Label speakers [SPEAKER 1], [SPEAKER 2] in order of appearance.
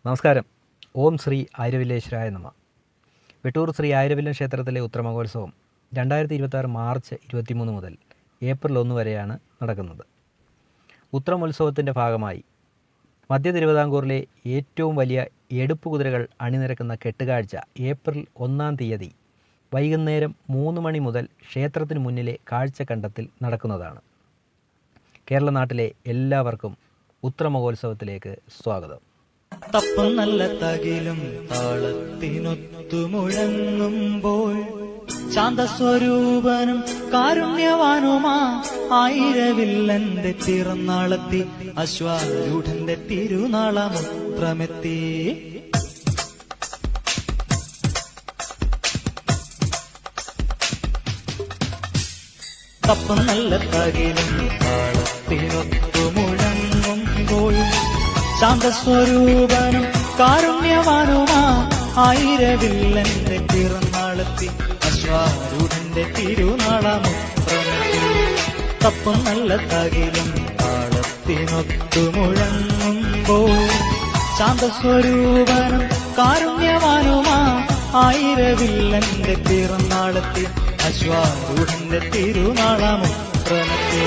[SPEAKER 1] നമസ്കാരം. ഓം ശ്രീ ആയിരവില്ലേശ്വരായ നമ. വെട്ടൂർ ശ്രീ ആയിരവില്ലൻ ക്ഷേത്രത്തിലെ ഉത്രമഹോത്സവം 2026 മാർച്ച് 23 മുതൽ ഏപ്രിൽ 1 വരെയാണ് നടക്കുന്നത്. ഉത്രമോത്സവത്തിൻ്റെ ഭാഗമായി മധ്യ തിരുവിതാംകൂറിലെ ഏറ്റവും വലിയ എടുപ്പ് കുതിരകൾ അണിനിരക്കുന്ന കെട്ടുകാഴ്ച ഏപ്രിൽ 1-ാം തീയതി വൈകുന്നേരം 3 മണി മുതൽ ക്ഷേത്രത്തിന് മുന്നിലെ കാഴ്ചക്കണ്ടത്തിൽ നടക്കുന്നതാണ്. കേരള നാട്ടിലെ എല്ലാവർക്കും ഉത്രമഹോത്സവത്തിലേക്ക് സ്വാഗതം.
[SPEAKER 2] തപ്പം നല്ല തകിലും താളത്തിനൊത്തു മുഴങ്ങുമ്പോൾ ശാന്തസ്വരൂപനും കാരുണ്യവാനുമാ ആയിരവില്ലന്റെ പിറന്നാളത്തി അശ്വാരൂഢന്റെ തിരുനാളമുത്രമെത്തി. തപ്പം നല്ല തകിലും താളത്തിനൊത്തു മുഴങ്ങുമ്പോൾ ശാന്തസ്വരൂപനും കാരുണ്യവാനുമാ ആയിരവില്ലന്റെ പിറന്നാളത്തി അശ്വാരൂഢന്റെ തിരുനാളമുത്രമെത്തി. തപ്പം നല്ല തകിലും താളത്തിനൊത്തു മുഴങ്ങുമ്പോൾ ശാന്തസ്വരൂപനും കാരുണ്യവാനുമാ ആയിരവില്ലന്റെ പിറന്നാളത്തി അശ്വാരൂഢന്റെ തിരുനാളമുത്രമെത്തി.